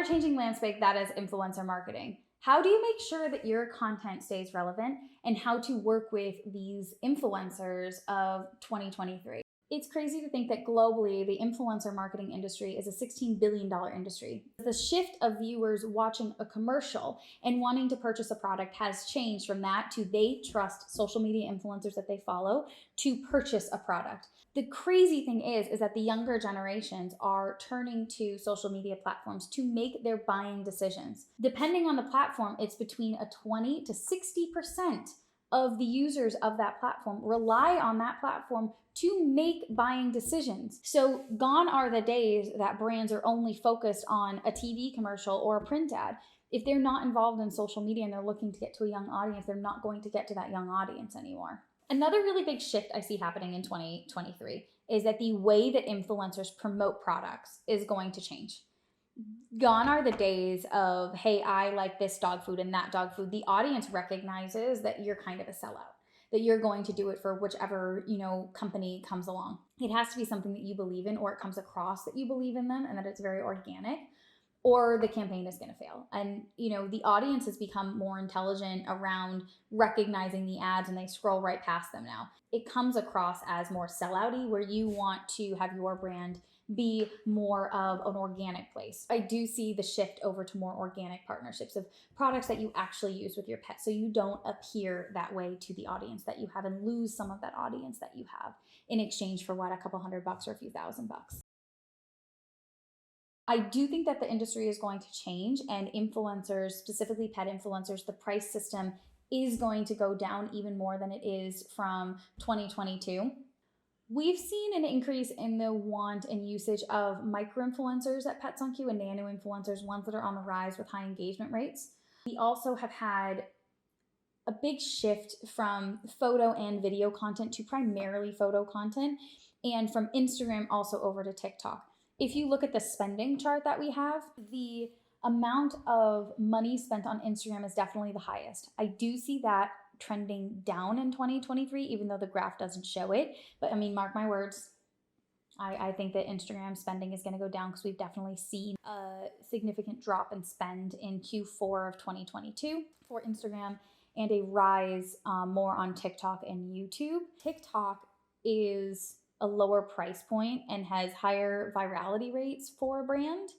ever-changing landscape that is influencer marketing. How do you make sure that your content stays relevant and how to work with these influencers of 2023? It's crazy to think that globally, the influencer marketing industry is a $16 billion industry. The shift of viewers watching a commercial and wanting to purchase a product has changed from that to they trust social media influencers that they follow to purchase a product. The crazy thing is that the younger generations are turning to social media platforms to make their buying decisions. Depending on the platform, it's between a 20 to 60% of the users of that platform rely on that platform to make buying decisions. So gone are the days that brands are only focused on a TV commercial or a print ad. If they're not involved in social media and they're looking to get to a young audience, they're not going to get to that young audience anymore. Another really big shift I see happening in 2023 is that the way that influencers promote products is going to change. Gone are the days of, hey, I like this dog food and that dog food. The audience recognizes that you're kind of a sellout, that you're going to do it for whichever, company comes along. It has to be something that you believe in, or it comes across that you believe in them and that it's very organic, or the campaign is going to fail. And, the audience has become more intelligent around recognizing the ads and they scroll right past them now. It comes across as more sellouty, where you want to have your brand be more of an organic place. I do see the shift over to more organic partnerships of products that you actually use with your pet, so you don't appear that way to the audience that you have and lose some of that audience that you have in exchange for a couple $100 or a few $1,000. I do think that the industry is going to change, and influencers, specifically pet influencers, the price system is going to go down even more than it is from 2022. We've seen an increase in the want and usage of micro-influencers at Pets on Q and nano-influencers, ones that are on the rise with high engagement rates. We also have had a big shift from photo and video content to primarily photo content, and from Instagram also over to TikTok. If you look at the spending chart that we have, the amount of money spent on Instagram is definitely the highest. I do see that trending down in 2023, even though the graph doesn't show it. But mark my words, I think that Instagram spending is going to go down, because we've definitely seen a significant drop in spend in Q4 of 2022 for Instagram, and a rise more on TikTok and YouTube. TikTok is a lower price point and has higher virality rates for a brand.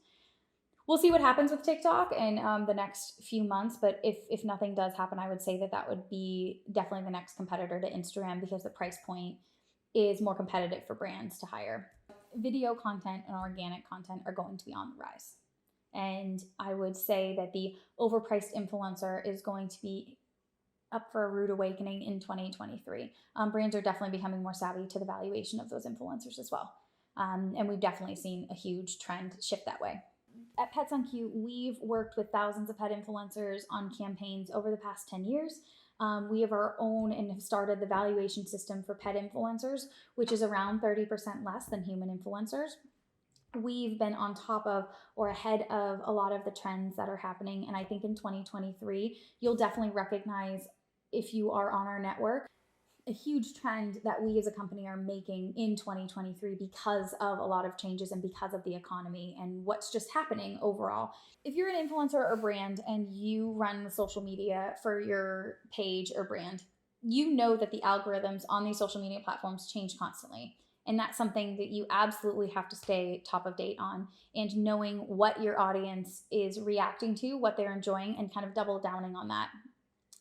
We'll see what happens with TikTok in the next few months, but if nothing does happen, I would say that would be definitely the next competitor to Instagram, because the price point is more competitive for brands to hire. Video content and organic content are going to be on the rise. And I would say that the overpriced influencer is going to be up for a rude awakening in 2023. Brands are definitely becoming more savvy to the valuation of those influencers as well. And we've definitely seen a huge trend shift that way. At Pets on Q, we've worked with thousands of pet influencers on campaigns over the past 10 years. We have our own and have started the valuation system for pet influencers, which is around 30% less than human influencers. We've been on top of or ahead of a lot of the trends that are happening. And I think in 2023, you'll definitely recognize, if you are on our network, a huge trend that we as a company are making in 2023 because of a lot of changes and because of the economy and what's just happening overall. If you're an influencer or brand and you run the social media for your page or brand, you know that the algorithms on these social media platforms change constantly. And that's something that you absolutely have to stay top of date on, and knowing what your audience is reacting to, what they're enjoying, and kind of double downing on that.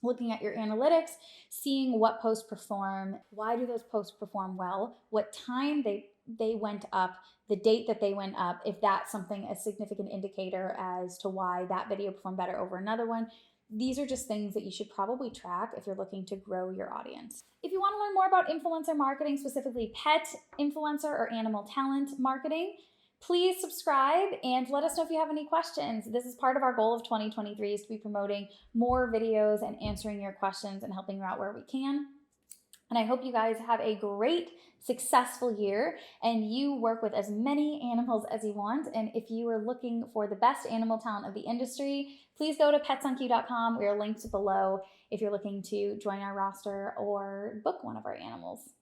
Looking at your analytics, seeing what posts perform, why do those posts perform well, what time they went up, the date that they went up, if that's something, a significant indicator as to why that video performed better over another one. These are just things that you should probably track if you're looking to grow your audience. If you want to learn more about influencer marketing, specifically pet influencer or animal talent marketing, please subscribe and let us know if you have any questions. This is part of our goal of 2023, is to be promoting more videos and answering your questions and helping you out where we can. And I hope you guys have a great, successful year and you work with as many animals as you want. And if you are looking for the best animal talent of the industry, please go to petsonq.com. We are linked below if you're looking to join our roster or book one of our animals.